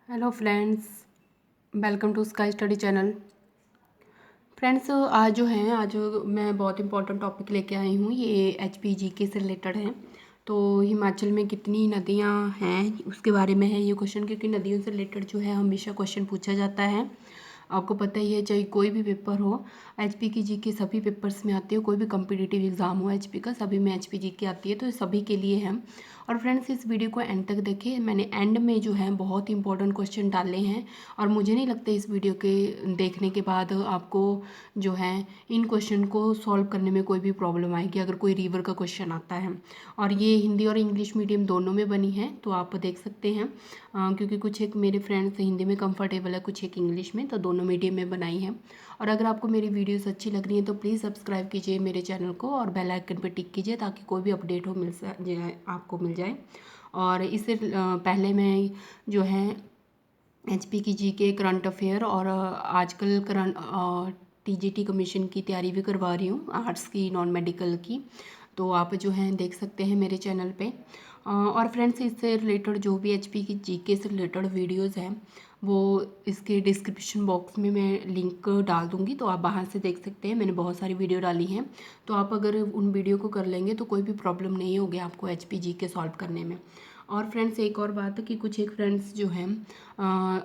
Hello friends, welcome to Sky Study channel. Friends, आज मैं बहुत इंपॉर्टेंट टॉपिक लेके आई हूँ। ये HPGK से रिलेटेड है। तो हिमाचल में कितनी नदियाँ हैं उसके बारे में है ये क्वेश्चन, क्योंकि नदियों से रिलेटेड जो है हमेशा क्वेश्चन पूछा जाता है। आपको पता ही है, चाहे कोई भी पेपर हो, HP की GK सभी पेपर्स में आती है। कोई भी कम्पिटिटिव एग्जाम हो HP का, सभी में HP GK आती है, तो ये सभी के लिए है। और फ्रेंड्स, इस वीडियो को एंड तक देखें। मैंने एंड में जो है बहुत इंपॉर्टेंट क्वेश्चन डाले हैं, और मुझे नहीं लगता इस वीडियो के देखने के बाद आपको जो है इन क्वेश्चन को सॉल्व करने में कोई भी प्रॉब्लम आएगी अगर कोई रिवर का क्वेश्चन आता है। और ये हिंदी और इंग्लिश मीडियम दोनों में बनी है, तो आप देख सकते हैं। क्योंकि कुछ एक मेरे फ्रेंड्स हिंदी में कंफर्टेबल है, कुछ एक इंग्लिश में, तो दोनों मीडियम में बनाई है। और अगर आपको मेरी वीडियोस अच्छी लग रही हैं तो प्लीज़ सब्सक्राइब कीजिए मेरे चैनल को और बेल आइकन पर टिक कीजिए, ताकि कोई भी अपडेट हो आपको मिल जाए। और इससे पहले मैं जो है HP की GK करंट अफेयर और आजकल करंट TGT कमीशन की तैयारी भी करवा रही हूँ, आर्ट्स की, नॉन मेडिकल की। तो आप जो हैं देख सकते हैं मेरे चैनल पे। और फ्रेंड्स, इससे रिलेटेड जो भी HP की GK से रिलेटेड वीडियोस हैं वो इसके डिस्क्रिप्शन बॉक्स में मैं लिंक डाल दूँगी, तो आप वहाँ से देख सकते हैं। मैंने बहुत सारी वीडियो डाली हैं, तो आप अगर उन वीडियो को कर लेंगे तो कोई भी प्रॉब्लम नहीं होगी आपको HP GK सॉल्व करने में। और फ्रेंड्स, एक और बात है कि कुछ एक फ्रेंड्स जो हैं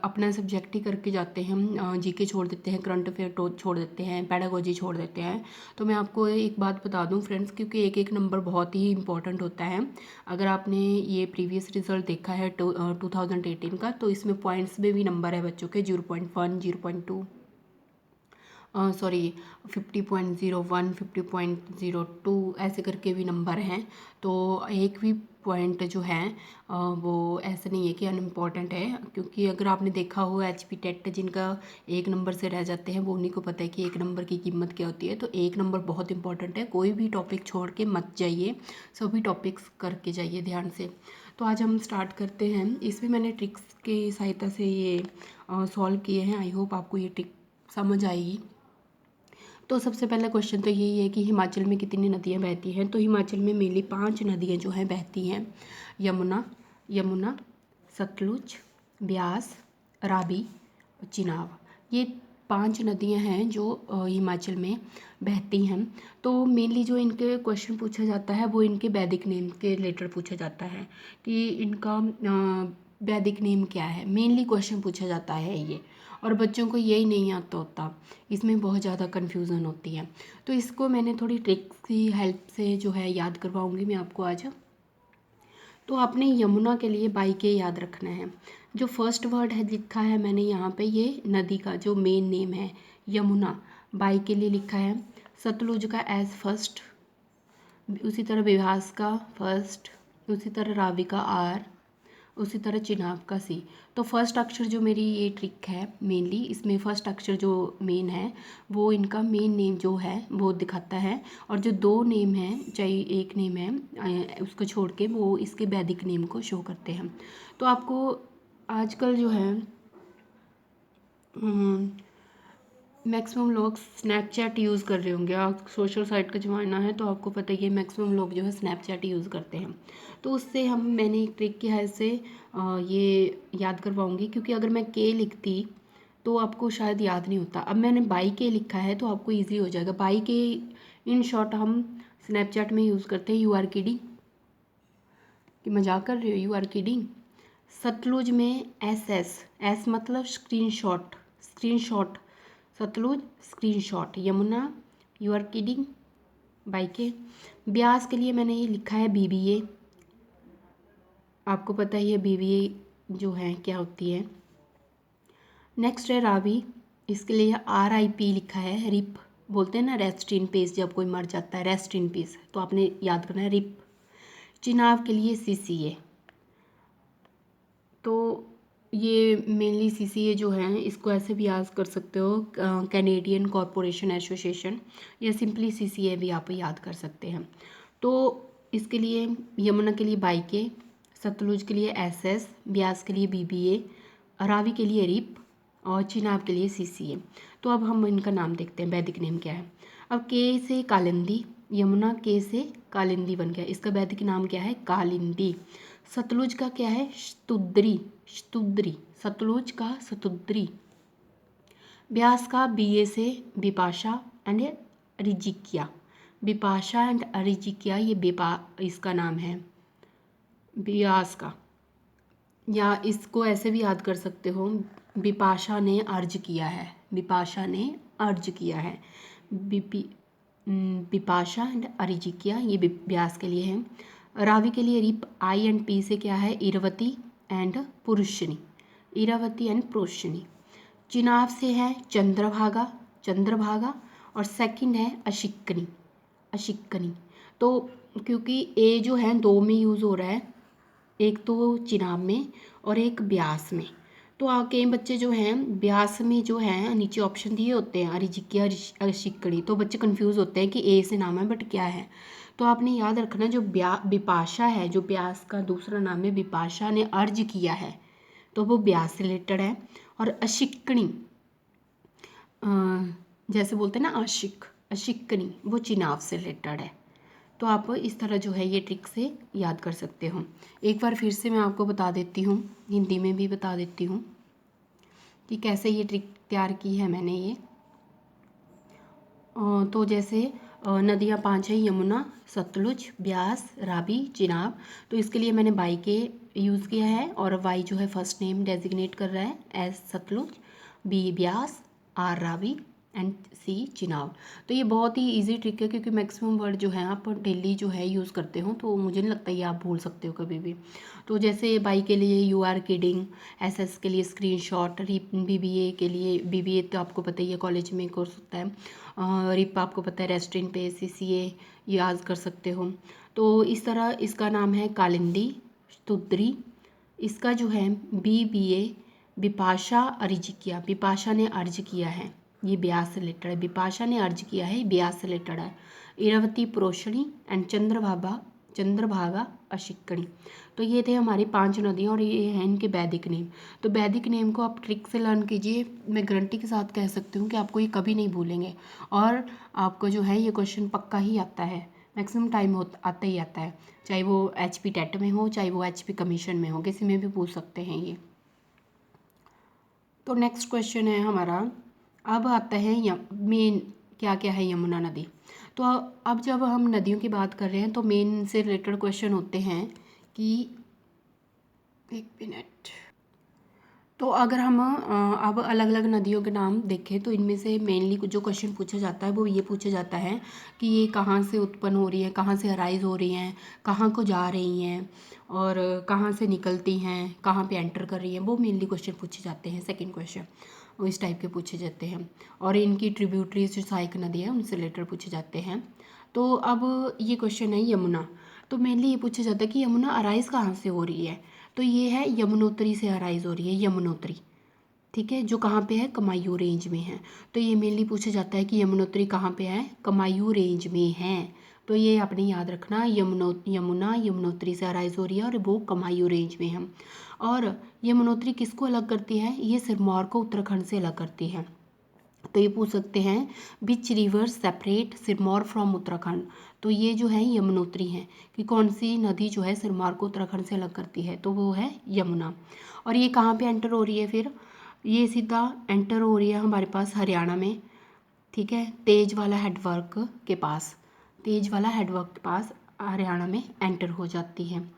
अपना सब्जेक्ट ही करके जाते हैं, GK छोड़ देते हैं, करंट अफेयर छोड़ देते हैं, पेडागोजी छोड़ देते हैं। तो मैं आपको एक बात बता दूं फ्रेंड्स, क्योंकि एक एक नंबर बहुत ही इंपॉर्टेंट होता है। अगर आपने ये प्रीवियस रिजल्ट देखा है 2018 का, तो इसमें पॉइंट्स में भी नंबर है बच्चों के 0.1, 0.2, सॉरी 50.01, 50.02, ऐसे करके भी नंबर हैं। तो एक भी पॉइंट जो है वो ऐसा नहीं है कि अनइम्पॉर्टेंट है, क्योंकि अगर आपने देखा हो HP टेट जिनका एक नंबर से रह जाते हैं, वो उन्हीं को पता है कि एक नंबर की कीमत क्या होती है। तो एक नंबर बहुत इंपॉर्टेंट है, कोई भी टॉपिक छोड़ के मत जाइए, सभी टॉपिक्स करके जाइए ध्यान से। तो आज हम स्टार्ट करते हैं। इसमें मैंने ट्रिक्स की सहायता से ये सॉल्व किए हैं। आई होप आपको ये ट्रिक समझ आएगी। तो सबसे पहला क्वेश्चन तो यही है कि हिमाचल में कितनी नदियाँ बहती हैं। तो हिमाचल में मेनली 5 नदियाँ जो हैं बहती हैं। यमुना, सतलुज, ब्यास, रावी, चिनाब। ये 5 नदियाँ हैं जो हिमाचल में बहती हैं। तो मेनली जो इनके क्वेश्चन पूछा जाता है वो इनके वैदिक नेम के रिलेटेड पूछा जाता है कि इनका वैदिक नेम क्या है। मेनली क्वेश्चन पूछा जाता है ये, और बच्चों को यही नहीं आता होता, इसमें बहुत ज़्यादा कन्फ्यूज़न होती है। तो इसको मैंने थोड़ी ट्रिक्स की हेल्प से जो है याद करवाऊँगी मैं आपको आज। तो आपने यमुना के लिए बाई के याद रखना है। जो फर्स्ट वर्ड है लिखा है मैंने यहाँ पे, ये नदी का जो मेन नेम है यमुना, बाई के लिए लिखा है। सतलुज का एज फर्स्ट, उसी तरह बिहास का फर्स्ट, उसी तरह रावी का आर, उसी तरह चिनाब का सी। तो फर्स्ट अक्षर जो मेरी ये ट्रिक है, मेनली इसमें फर्स्ट अक्षर जो मेन है वो इनका मेन नेम जो है वो दिखाता है। और जो 2 नेम हैं, चाहे एक नेम है उसको छोड़ के, वो इसके वैदिक नेम को शो करते हैं। तो आपको आजकल जो है मैक्सिमम लोग स्नैपचैट यूज़ कर रहे होंगे। आप सोशल साइट का ज़माना है, तो आपको पता ही है मैक्सिमम लोग जो है स्नैपचैट यूज़ करते हैं। तो उससे मैंने एक ट्रिक की है से ये याद करवाऊँगी, क्योंकि अगर मैं के लिखती तो आपको शायद याद नहीं होता। अब मैंने बाई के लिखा है तो आपको ईजी हो जाएगा। बाई के इन शॉर्ट हम स्नैपचैट में यूज़ करते हैं। यू आर किडिंग, कि मजाक कर रहे हो, यू आर किडिंग। सतलुज में एस मतलब screenshot, Sutlej screenshot. Yamuna you are kidding, Y के। ब्यास के लिए मैंने ये लिखा है BBA, आपको पता ही है BBA जो है क्या होती है। नेक्स्ट है रावी, इसके लिए RIP लिखा है, रिप बोलते हैं ना, रेस्ट इन पीस, जब कोई मर जाता है रेस्ट इन पीस, तो आपने याद करना है रिप। चिनाब के लिए CCA। तो ये मेनली CCA जो है इसको ऐसे भी याद कर सकते हो, कैनेडियन कॉरपोरेशन एसोसिएशन, या सिंपली CCA भी आप याद कर सकते हैं। तो इसके लिए यमुना के लिए बाई के, सतलुज के लिए SS, ब्यास के लिए BBA, रावी के लिए रिप, और चिनाब के लिए CCA। तो अब हम इनका नाम देखते हैं, वैदिक नेम क्या है। अब के से कालिंदी, यमुना के से कालिंदी बन गया, इसका वैदिक नाम क्या है, कालिंदी। सतलुज का क्या है? स्तुद्री, स्तुद्री, सतलुज का स्तुद्री। ब्यास का बीए से बिपाशा एंड रिजिकिया, बिपाशा एंड रिजिकिया, ये इसका नाम है ब्यास का, या इसको ऐसे भी याद कर सकते हो, बिपाशा ने अर्ज किया है, बिपाशा ने अर्ज किया है, बिपाशा एंड अरिजिकिया, ये व्यास के लिए है। रावी के लिए रिप आई एंड पी से क्या है? इरवती एंड पुरुषनी, इरावती एंड पुरुषनी। चिनाब से है चंद्रभागा, चंद्रभागा, और सेकंड है अशिकनी, अशिकनी। तो क्योंकि ए जो है दो में यूज़ हो रहा है, एक तो चिनाब में और एक ब्यास में, तो कई बच्चे जो हैं ब्यास में जो है नीचे ऑप्शन दिए होते हैं अरिजिकिया, अशिकनी, तो बच्चे कंफ्यूज होते हैं कि ए से नाम है बट क्या है। तो आपने याद रखना जो बिपाशा है, जो ब्यास का दूसरा नाम है, बिपाशा ने अर्ज किया है तो वो ब्यास से रिलेटेड है। और अशिकनी जैसे बोलते हैं ना आशिक, अशिकनी, वो चिनाब से रिलेटेड है। तो आप इस तरह जो है ये ट्रिक से याद कर सकते हो। एक बार फिर से मैं आपको बता देती हूँ, हिंदी में भी बता देती हूँ कि कैसे ये ट्रिक तैयार की है मैंने ये। तो जैसे नदियाँ 5 है, यमुना, सतलुज, ब्यास, रावी, चिनाब। तो इसके लिए मैंने बाई के यूज़ किया है, और वाई जो है फर्स्ट नेम डेजिग्नेट कर रहा है as Sutlej, B Beas, R Ravi and C Chenab. तो ये बहुत ही इजी ट्रिक है क्योंकि मैक्सिमम वर्ड जो है आप डेली जो है यूज़ करते हो, तो मुझे नहीं लगता ये आप भूल सकते हो कभी भी। तो जैसे बाई के लिए you are kidding, S S के लिए स्क्रीनशॉट, BBA के लिए, BBA तो आपको पता ही है कॉलेज में कोर्स होता है, रिप आपको पता है रेस्टोरेंट पे, CCA याद कर सकते हो। तो इस तरह इसका नाम है कालिंदी स्तुद्री। इसका जो है BBA बिपाशा अर्ज किया, बिपाशा ने अर्ज किया है, ये ब्यास से रिलेटेड है, बिपाशा ने अर्ज किया है, ब्यास से रिलेटेड है। इरावती प्रोशनी एंड चंद्रभागा, चंद्रभागा अशिकनी। तो ये थे हमारी 5 नदियाँ और ये हैं इनके वैदिक नेम। तो वैदिक नेम को आप ट्रिक से लर्न कीजिए, मैं गारंटी के साथ कह सकती हूँ कि आपको ये कभी नहीं भूलेंगे, और आपको जो है ये क्वेश्चन पक्का ही आता है, मैक्सिमम टाइम आता ही आता है, चाहे वो HP टेट में हो, चाहे वो HP कमीशन में हो, किसी में भी पूछ सकते हैं ये। तो नेक्स्ट क्वेश्चन है हमारा, अब आता है मेन क्या क्या है यमुना नदी। तो अब जब हम नदियों की बात कर रहे हैं तो मेन से रिलेटेड क्वेश्चन होते हैं कि, एक मिनट, तो अगर हम अब अलग अलग नदियों के नाम देखें तो इनमें से मेनली जो क्वेश्चन पूछा जाता है वो ये पूछा जाता है कि ये कहाँ से उत्पन्न हो रही है, कहाँ से अराइज हो रही हैं, कहाँ को जा रही हैं, और कहाँ से निकलती हैं, कहाँ पे एंटर कर रही हैं, वो मेनली क्वेश्चन पूछे जाते हैं। सेकंड क्वेश्चन वो इस टाइप के पूछे जाते हैं, और इनकी ट्रिब्यूटरीज जो सहायक नदी है उनसे रिलेटेड पूछे जाते हैं। तो अब ये क्वेश्चन है यमुना, तो मेनली ये पूछा जाता है कि यमुना अराइज कहाँ से हो रही है, तो ये है यमुनोत्री से अराइज हो रही है, यमुनोत्री, ठीक है, जो कहाँ पे है, कमायूं रेंज में है। तो ये मेनली पूछा जाता है कि यमुनोत्री कहाँ पे है, कमायूं रेंज में है। तो ये आपने याद रखना, यमुना यमुनोत्री से अराइज हो रही है और वो कमायूं रेंज में है। और यमुनोत्री किसको अलग करती है, ये सिरमौर को उत्तराखंड से अलग करती है। तो ये पूछ सकते हैं which river separate Sirmaur from Uttarakhand. तो ये जो है यमुनोत्री है कि कौन सी नदी जो है सिरमौर को उत्तराखंड से अलग करती है, तो वो है यमुना। और ये कहाँ पे एंटर हो रही है, फिर ये सीधा एंटर हो रही है हमारे पास हरियाणा में, ठीक है, तेज वाला हेडवर्क के पास, तेज वाला हेडवर्क के पास हरियाणा में एंटर हो जाती है।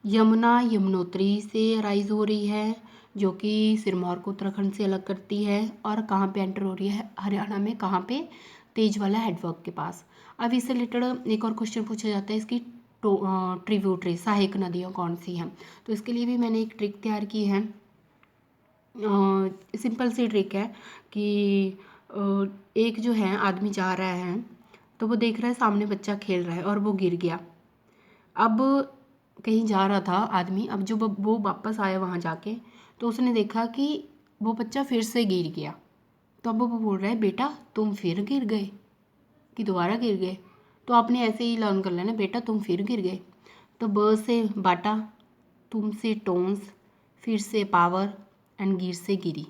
यमुना यमुनोत्री से राइज हो रही है जो कि सिरमौर को उत्तराखंड से अलग करती है, और कहाँ पे एंटर हो रही है, हरियाणा में, कहाँ पे, तेज वाला हेडवर्क के पास। अब इससे रिलेटेड एक और क्वेश्चन पूछा जाता है, इसकी ट्रिब्यूटरी सहायक नदियाँ कौन सी हैं। तो इसके लिए भी मैंने एक ट्रिक तैयार की है, सिंपल सी ट्रिक है कि एक जो है आदमी जा रहा है, तो वो देख रहा है सामने बच्चा खेल रहा है और वो गिर गया। अब कहीं जा रहा था आदमी, अब जो वो वापस आया वहाँ जाके, तो उसने देखा कि वो बच्चा फिर से गिर गया। तो अब वो बोल रहा है बेटा तुम फिर गिर गए, कि दोबारा गिर गए। तो आपने ऐसे ही लर्न कर लेना, बेटा तुम फिर गिर गए। तो ब से बाटा, तुम से टोन्स, फिर से पावर एंड गिर से गिरी।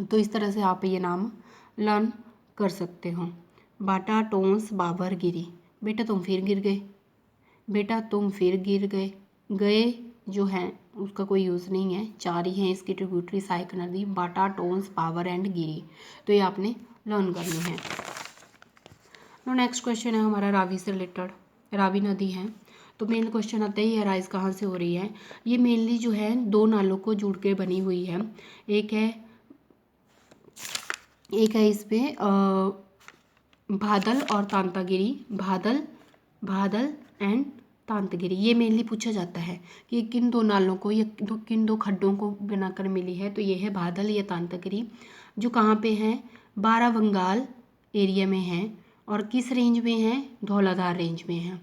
तो इस तरह से आप ये नाम लर्न कर सकते हो, बाटा टोन्स बाबर गिरी, बेटा तुम फिर गिर गए, बेटा तुम फिर गिर गए, गए जो हैं उसका कोई यूज़ नहीं है, 4 ही हैं इसकी ट्रिब्यूटरी सहायक नदी, बाटा, टोन्स, पावर एंड गिरी। तो ये आपने लर्न करनी है। नेक्स्ट क्वेश्चन है हमारा रावी से रिलेटेड, रावी नदी है। तो मेन क्वेश्चन आता है ये अराइज कहाँ से हो रही है। ये मेनली जो है 2 नालों को जुड़ के बनी हुई है। एक है इस पे भादल और तांतागिरी, भादल एंड तांतागिरी। ये मेनली पूछा जाता है कि किन 2 नालों को या किन 2 खड्डों को बनाकर मिली है। तो ये है भादल या तांतागिरी, जो कहाँ पे है, बाराबंगाल एरिया में है। और किस रेंज में है, धौलाधार रेंज में है,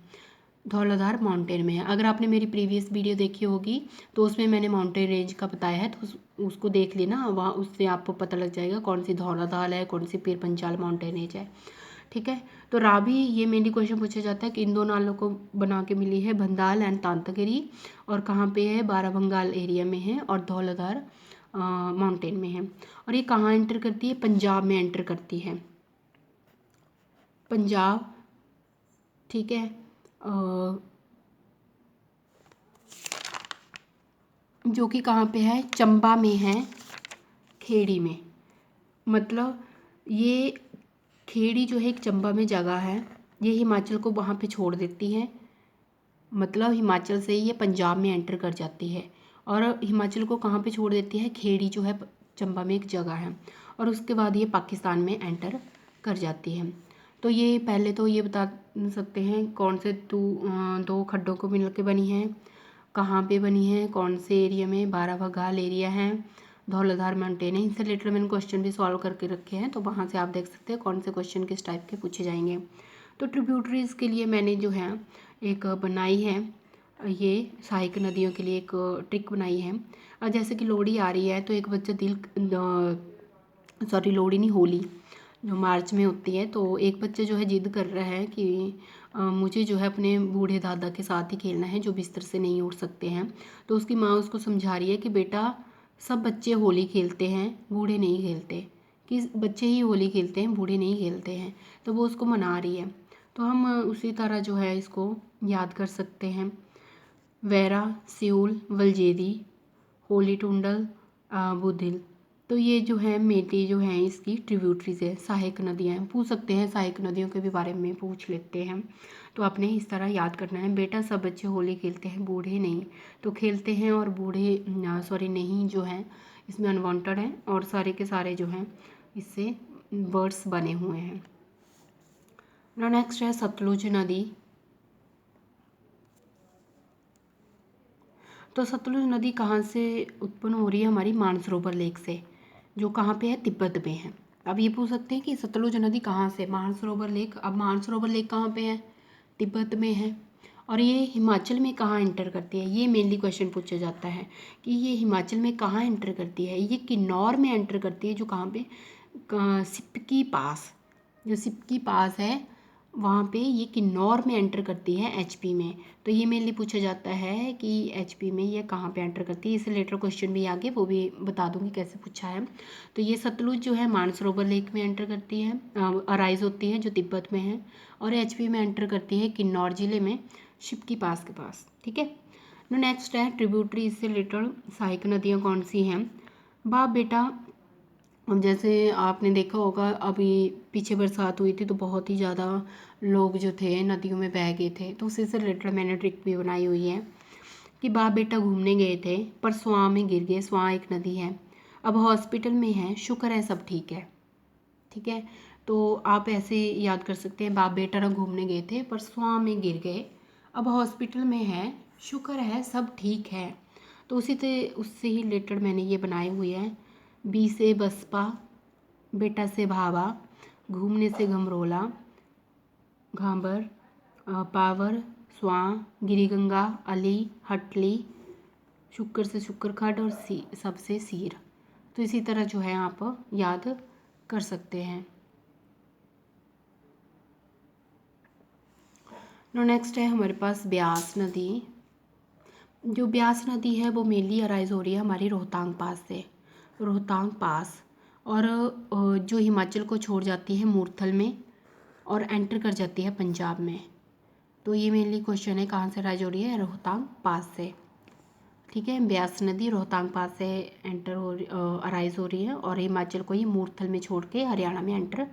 धौलाधार माउंटेन में है। अगर आपने मेरी प्रीवियस वीडियो देखी होगी तो उसमें मैंने माउंटेन रेंज का बताया है, तो उसको देख लेना, वहाँ उससे आपको पता लग जाएगा कौन सी धौलाधार है, कौन सी पीर पंचाल माउंटेन रेंज है। ठीक है। तो रावी, ये मेनली क्वेश्चन पूछा जाता है कि इन 2 नालों को बना के मिली है, भंदाल एंड तांतागिरी, और कहाँ पे है, बाराबंगाल एरिया में है और धौलाधार माउंटेन में है। और ये कहाँ एंटर करती है, पंजाब में एंटर करती है, पंजाब। ठीक है। जो कि कहाँ पे है, चंबा में है, खेड़ी में। मतलब ये खेड़ी जो है एक चंबा में जगह है, ये हिमाचल को वहाँ पे छोड़ देती है। मतलब हिमाचल से ये पंजाब में एंटर कर जाती है, और हिमाचल को कहाँ पे छोड़ देती है, खेड़ी जो है चंबा में एक जगह है, और उसके बाद ये पाकिस्तान में एंटर कर जाती है। तो ये पहले तो ये बता सकते हैं कौन से 2 खड्डों को मिल के बनी है, कहाँ पे बनी है, कौन से एरिया में, बाराबंगाल एरिया है, धौलाधार माउंटेन है। इनसे रिलेटेड मैंने क्वेश्चन भी सॉल्व करके रखे हैं, तो वहाँ से आप देख सकते हैं कौन से क्वेश्चन किस टाइप के पूछे जाएंगे। तो ट्रिब्यूटरीज के लिए मैंने जो है एक बनाई है, ये सहायक नदियों के लिए एक ट्रिक बनाई है। जैसे कि लोहड़ी आ रही है तो एक बच्चा लोहड़ी नहीं, होली जो मार्च में होती है, तो एक बच्चा जो है जिद कर रहा है कि मुझे जो है अपने बूढ़े दादा के साथ ही खेलना है जो बिस्तर से नहीं उठ सकते हैं। तो उसकी माँ उसको समझा रही है कि बेटा सब बच्चे होली खेलते हैं, बूढ़े नहीं खेलते, कि बच्चे ही होली खेलते हैं, बूढ़े नहीं खेलते हैं। तो वो उसको मना रही है। तो हम उसी तरह जो है इसको याद कर सकते हैं, वैरा, सियूल, वलजेदी, होली टुंडल, बुधिल। तो ये जो है मेटी जो है इसकी ट्रिब्यूटरीज है, सहायक नदियाँ हैं। पूछ सकते हैं सहायक नदियों के भी बारे में पूछ लेते हैं। तो आपने इस तरह याद करना है, बेटा सब बच्चे होली खेलते हैं, बूढ़े नहीं। तो खेलते हैं और बूढ़े नहीं जो है इसमें अनवांटेड है, और सारे के सारे जो हैं इससे वर्ड्स बने हुए हैं। नेक्स्ट है सतलुज नदी। तो सतलुज नदी कहाँ से उत्पन्न हो रही है, हमारी मानसरोवर लेक से, जो कहाँ पे है, तिब्बत में है। अब ये पूछ सकते हैं कि सतलुज नदी कहाँ से, मानसरोवर लेक। अब मानसरोवर लेक कहाँ पे है, तिब्बत में है। और ये हिमाचल में कहाँ एंटर करती है, ये मेनली क्वेश्चन पूछा जाता है कि ये हिमाचल में कहाँ एंटर करती है। ये किन्नौर में एंटर करती है, जो कहाँ पे, सिपकी पास, जो सिपकी पास है वहाँ पे ये किन्नौर में एंटर करती है, एचपी में। तो ये मेनली पूछा जाता है कि एचपी में ये कहाँ पे एंटर करती है। इससे रिलेटेड क्वेश्चन भी आगे वो भी बता दूंगी कैसे पूछा है। तो ये सतलुज जो है मानसरोवर लेक में एंटर करती है, अराइज होती है, जो तिब्बत में है, और एचपी में एंटर करती है किन्नौर जिले में, शिपकी पास के पास। ठीक है। नेक्स्ट है ट्रिब्यूटरी, इससे रिलेटेड सहायक नदियाँ कौन सी हैं। बाप बेटा, अब जैसे आपने देखा होगा अभी पीछे बरसात हुई थी तो बहुत ही ज़्यादा लोग जो थे नदियों में बह गए थे, तो उसी से रिलेटेड मैंने ट्रिक भी बनाई हुई है कि बाप बेटा घूमने गए थे पर स्वां में गिर गए। स्वां एक नदी है, अब हॉस्पिटल में है, शुक्र है सब ठीक है। ठीक है। तो आप ऐसे याद कर सकते हैं, बाप बेटा ना घूमने गए थे पर स्वां में गिर गए, अब हॉस्पिटल में है, शुक्र है सब ठीक है। तो उससे ही रिलेटेड मैंने ये बनाए हुए हैं, बी से बसपा, बेटा से भावा, घूमने से घमरोला, घांबर, पावर, स्वां, गिरिगंगा, अली, हटली, शुक्र से शुक्र खड, और सबसे सीर। तो इसी तरह जो है आप याद कर सकते हैं। नेक्स्ट है हमारे पास ब्यास नदी। जो ब्यास नदी है वो मेनली अराइज हो रही है हमारी रोहतांग पास से, रोहतांग पास, और जो हिमाचल को छोड़ जाती है मूर्थल में और एंटर कर जाती है पंजाब में। तो ये मेनली क्वेश्चन है कहाँ से राइज हो रही है, रोहतांग पास से। ठीक है, ब्यास नदी रोहतांग पास से अराइज हो रही है और हिमाचल को ही मूर्थल में छोड़ के हरियाणा में एंटर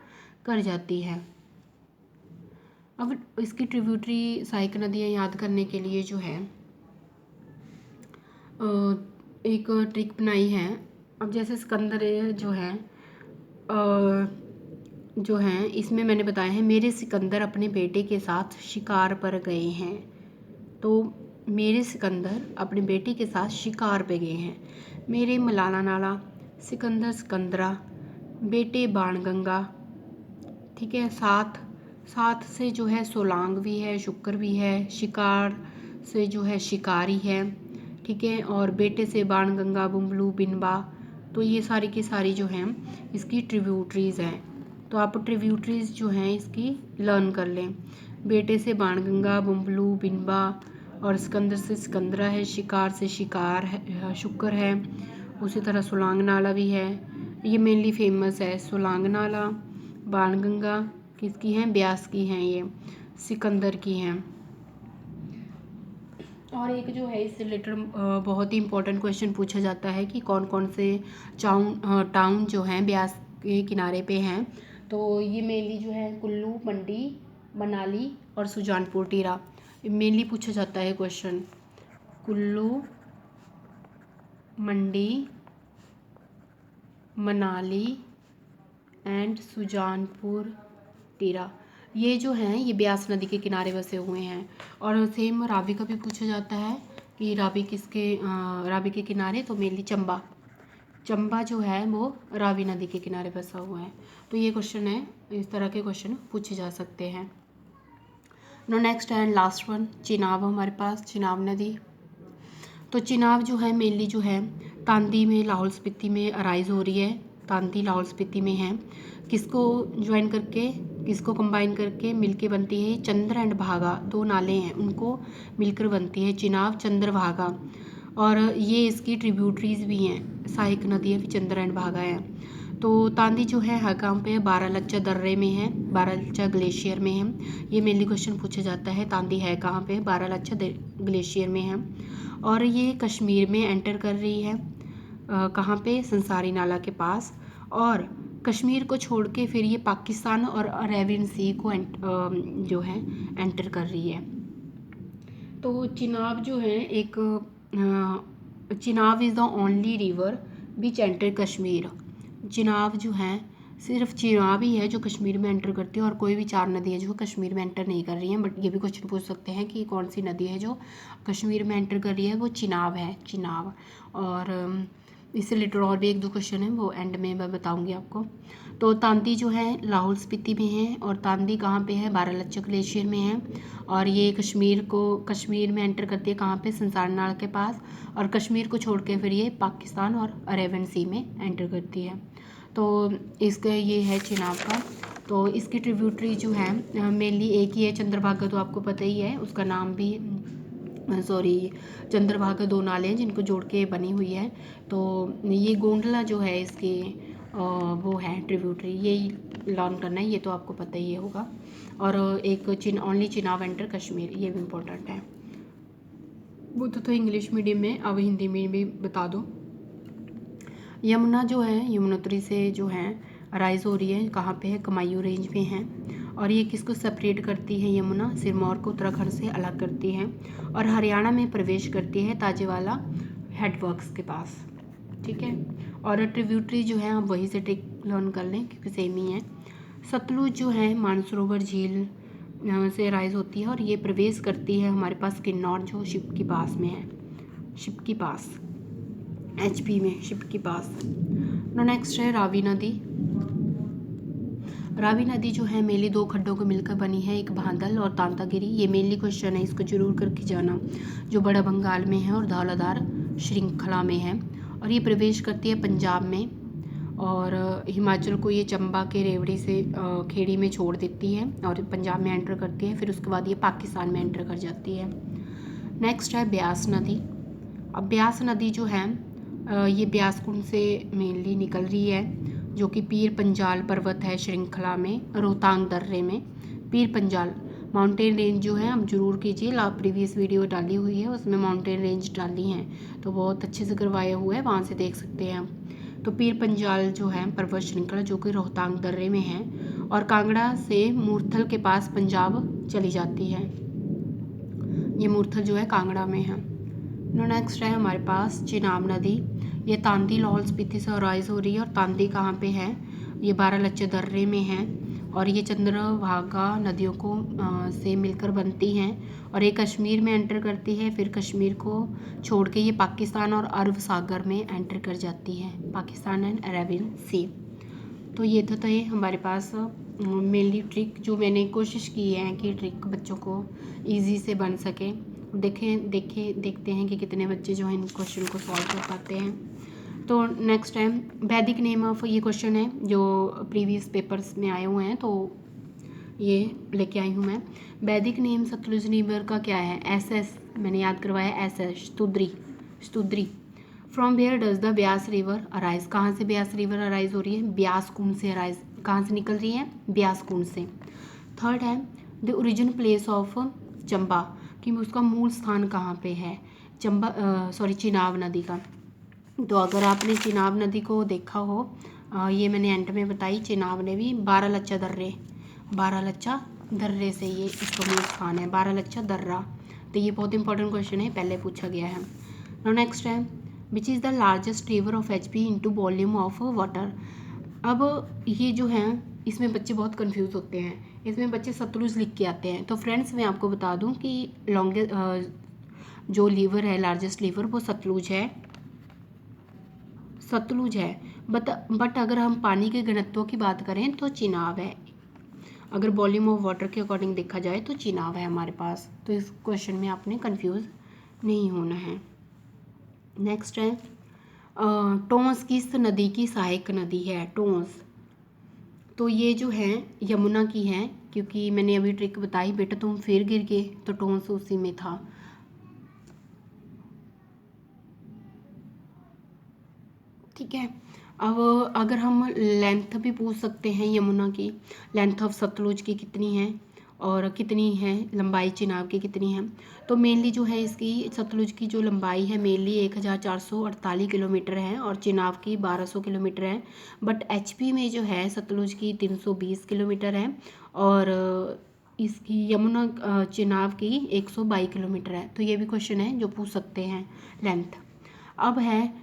कर जाती है। अब इसकी ट्रिब्यूटरी सहायक नदियाँ याद करने के लिए जो है एक ट्रिक बनाई है। अब जैसे सिकंदर जो है इसमें मैंने बताया है मेरे सिकंदर अपने बेटे के साथ शिकार पर गए हैं। तो मेरे सिकंदर अपने बेटे के साथ शिकार पे गए हैं। मेरे मलाला नाला, सिकंदर सिकंदरा, बेटे बाणगंगा। ठीक है, साथ से जो है सोलांग भी है, शुक्र भी है, शिकार से जो है शिकारी है। ठीक है, और बेटे से बाणगंगा, बुम्बलू, बिनबा। तो ये सारी की सारी जो हैं इसकी ट्रिब्यूटरीज हैं। तो आप ट्रिब्यूटरीज जो हैं इसकी लर्न कर लें। बेटे से बाणगंगा, बुम्बलू, बिनबा, और सिकंदर से सिकंदरा है, शिकार से शिकार है, शुक्र है। उसी तरह सोलांग नाला भी है, ये मेनली फेमस है। सोलांग नाला, बाणगंगा किसकी हैं, ब्यास की हैं, ये सिकंदर की हैं। और एक जो है इससे रिलेटेड बहुत ही इंपॉर्टेंट क्वेश्चन पूछा जाता है कि कौन कौन से टाउन जो हैं ब्यास के किनारे पे हैं। तो ये मेनली जो है कुल्लू, मंडी, मनाली और सुजानपुर टीरा मेनली पूछा जाता है क्वेश्चन। कुल्लू, मंडी, मनाली एंड सुजानपुर टीरा, ये जो हैं ये ब्यास नदी के किनारे बसे हुए हैं। और सेम रावी का भी पूछा जाता है कि रावी के किनारे, तो मेनली चंबा जो है वो रावी नदी के किनारे बसा हुआ है। तो ये क्वेश्चन है, इस तरह के क्वेश्चन पूछे जा सकते हैं। No next and last one, Chenab हमारे पास, चिनाब नदी। तो चिनाब जो है मेनली जो है तांदी में, लाहौल स्पीति में अराइज हो रही है। तांदी लाहौल स्पीति में है। किसको ज्वाइन करके, किसको कंबाइन करके मिलके बनती है, चंद्र एंड भागा, दो नाले हैं उनको मिलकर बनती है चिनाब चंद्रभागा। और ये इसकी ट्रिब्यूटरीज भी हैं, सहायक नदी है चंद्र एंड भागा है। तो तांदी जो है कहाँ पे है, बारालच्चा दर्रे में है, बारालच्चा ग्लेशियर में है। ये मेनली क्वेश्चन पूछा जाता है, तांदी है कहाँ पे, बारालच्चा ग्लेशियर में है। और ये कश्मीर में एंटर कर रही है, कहाँ पे, संसारी नाला के पास। और कश्मीर को छोड़ के फिर ये पाकिस्तान और अरेबियन सी को जो है एंटर कर रही है। तो चिनाब जो है एक Chenab is the only river which enter Kashmir. Chenab जो है सिर्फ चिनाब ही है जो कश्मीर में एंटर करती है, और कोई भी 4 नदी है जो कश्मीर में एंटर नहीं कर रही हैं। बट ये भी क्वेश्चन पूछ सकते हैं कि कौन सी नदी है जो कश्मीर में एंटर कर रही है, वो चिनाब है, चिनाब। और इससे रिलेटेड और भी 1-2 क्वेश्चन है, वो एंड में मैं बताऊंगी आपको। तो तांदी जो है लाहौल स्पीति में है, और तांदी कहाँ पे है, बारालच्चा ग्लेशियर में है। और ये कश्मीर में एंटर करती है कहाँ पे, संसारी नाला के पास। और कश्मीर को छोड़ के फिर ये पाकिस्तान और अरेबियन सी में एंटर करती है। तो इसका ये है चिनाब का। तो इसकी ट्रिब्यूटरी जो है मेनली एक ही है, चंद्रभागा, तो आपको पता ही है उसका नाम भी, चंद्रभागा 2 नाले हैं जिनको जोड़ के बनी हुई है। तो ये गोंडला जो है इसकी वो है ट्रिब्यूटरी, यही लर्न करना है, ये तो आपको पता ही होगा। और एक ओनली चिनाब एंटर कश्मीर, ये भी इम्पोर्टेंट है। वो तो इंग्लिश मीडियम में, अब हिंदी में भी बता दो। यमुना जो है यमुनोत्री से जो है राइज हो रही है, कहाँ पे है, कमायूं रेंज पे है। और ये किसको सेपरेट करती है, यमुना सिरमौर को उत्तराखंड से अलग करती है। और हरियाणा में प्रवेश करती है ताजेवाला हेडवर्क्स के पास। ठीक है, और ट्रिब्यूटरी जो है आप वहीं से ट्रिक लर्न कर लें क्योंकि सेम ही है। सतलुज जो है मानसरोवर झील से राइज होती है, और ये प्रवेश करती है हमारे पास किन्नौर जो शिप की पास में है, शिप की पास, HP में, शिप के पास। नेक्स्ट है रावी नदी। रावी नदी जो है मेनली 2 खड्डों को मिलकर बनी है, एक भांदल और तांतागिरी। ये मेनली क्वेश्चन है, इसको जरूर करके जाना, जो बड़ा बंगाल में है और धौलाधार श्रृंखला में है। और ये प्रवेश करती है पंजाब में, और हिमाचल को ये चंबा के रेवड़ी से खेड़ी में छोड़ देती है और पंजाब में एंटर करती है। फिर उसके बाद ये पाकिस्तान में एंटर कर जाती है। नेक्स्ट है ब्यास नदी। अब ब्यास नदी जो है ये ब्यास कुंड से मेनली निकल रही है, जो कि पीर पंजाल पर्वत है श्रृंखला में, रोहतांग दर्रे में। पीर पंजाल माउंटेन रेंज जो है आप जरूर कीजिए, प्रीवियस वीडियो डाली हुई है उसमें माउंटेन रेंज डाली हैं, तो बहुत अच्छे से करवाया हुआ है, वहाँ से देख सकते हैं आप। तो पीर पंजाल जो है पर्वत श्रृंखला जो कि रोहतांग दर्रे में है और कांगड़ा से मूर्थल के पास पंजाब चली जाती है। ये मूर्थल जो है कांगड़ा में है। नेक्स्ट है हमारे पास चिनाब नदी। ये तांदी लाहौल स्पीति से राइज हो रही है और तांदी कहाँ पे है, ये बारालाचा दर्रे में है और ये चंद्रभागा नदियों को से मिलकर बनती हैं और ये कश्मीर में एंटर करती है, फिर कश्मीर को छोड़ के ये पाकिस्तान और अरब सागर में एंटर कर जाती है, पाकिस्तान एंड अरेबियन सी। तो ये था ये हमारे पास मेनली ट्रिक जो मैंने कोशिश की है कि ट्रिक बच्चों को इजी से बन सके। देखते हैं कि कितने बच्चे जो है इन क्वेश्चन को सॉल्व कर पाते हैं। तो नेक्स्ट टाइम वैदिक नेम ऑफ, ये क्वेश्चन है जो प्रीवियस पेपर्स में आए हुए हैं, तो ये लेके आई हूँ मैं। वैदिक नेम सतलुज रिवर का क्या है, एस मैंने याद करवाया, S Sutudri. From where does the Beas river arise, कहाँ से ब्यास रिवर अराइज हो रही है, ब्यास कुंड से अराइज, कहाँ से निकल रही है, ब्यास कुंड से। थर्ड है the origin place of Chamba, कि उसका मूल स्थान कहाँ पे है, चिनाब नदी का। तो अगर आपने चिनाब नदी को देखा हो, ये मैंने एंड में बताई, चिनाब ने भी बारालाचा दर्रे से ये इसका मूल स्थान है, बारालाचा दर्रा। तो ये बहुत इंपॉर्टेंट क्वेश्चन है, पहले पूछा गया है। नाउ नेक्स्ट है which is the largest river of HP into volume of water. अब ये जो है इसमें बच्चे बहुत कंफ्यूज होते हैं, इसमें बच्चे सतलुज लिख के आते हैं। तो फ्रेंड्स मैं आपको बता दूं कि जो लीवर है लार्जेस्ट लीवर वो सतलुज है। बट अगर हम पानी के घनत्व की बात करें तो चिनाब है। अगर वॉल्यूम ऑफ वाटर के अकॉर्डिंग देखा जाए तो चिनाब है हमारे पास। तो इस क्वेश्चन में आपने कंफ्यूज नहीं होना है। नेक्स्ट है टोंस किस नदी की सहायक नदी है, टोंस। तो ये जो है यमुना की है, क्योंकि मैंने अभी ट्रिक बताई, बेटा तुम फिर गिर गए, तो टोंस उसी में था। ठीक है। अब अगर हम लेंथ भी पूछ सकते हैं यमुना की, लेंथ ऑफ सतलुज की कितनी है और कितनी है लंबाई चिनाब की कितनी है। तो मेनली जो है इसकी सतलुज की जो लंबाई है मेनली 1448 किलोमीटर है और चिनाब की 1200 किलोमीटर है। बट HP में जो है सतलुज की 320 किलोमीटर है और इसकी यमुना चिनाब की 122 किलोमीटर है। तो ये भी क्वेश्चन है जो पूछ सकते हैं लेंथ। अब है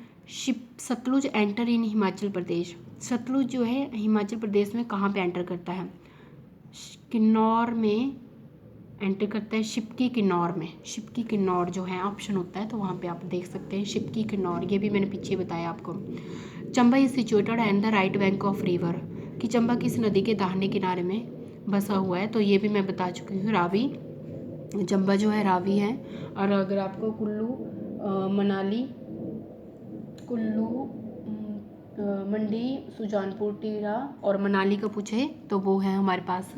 सतलुज एंटर इन हिमाचल प्रदेश। सतलुज जो है हिमाचल प्रदेश में कहाँ पे एंटर करता है, किन्नौर में एंटर करता है, शिपकी किन्नौर जो है ऑप्शन होता है, तो वहाँ पे आप देख सकते हैं शिपकी किन्नौर, ये भी मैंने पीछे बताया आपको। Chamba is situated and the right bank of river, कि चंबा किस नदी के दाहिने किनारे में बसा हुआ है, तो ये भी मैं बता चुकी हूँ, रावी। चंबा जो है रावी है। और अगर आपको मंडी, सुजानपुर, टीरा और मनाली का पूछे तो वो है हमारे पास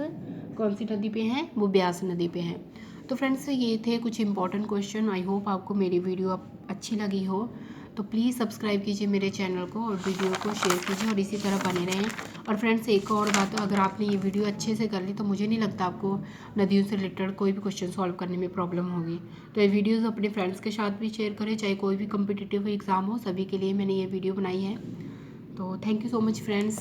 कौन सी नदी पे हैं, वो ब्यास नदी पे हैं। तो फ्रेंड्स ये थे कुछ इंपॉर्टेंट क्वेश्चन। आई होप आपको मेरी वीडियो अच्छी लगी हो, तो प्लीज़ सब्सक्राइब कीजिए मेरे चैनल को और वीडियो को शेयर कीजिए और इसी तरह बने रहें। और फ्रेंड्स एक और बात, अगर आपने ये वीडियो अच्छे से कर ली तो मुझे नहीं लगता आपको नदियों से रिलेटेड कोई भी क्वेश्चन सॉल्व करने में प्रॉब्लम होगी। तो ये वीडियोज़ अपने फ्रेंड्स के साथ भी शेयर करें, चाहे कोई भी कम्पिटिटिव एग्ज़ाम हो, सभी के लिए मैंने ये वीडियो बनाई है। तो thank you so much friends.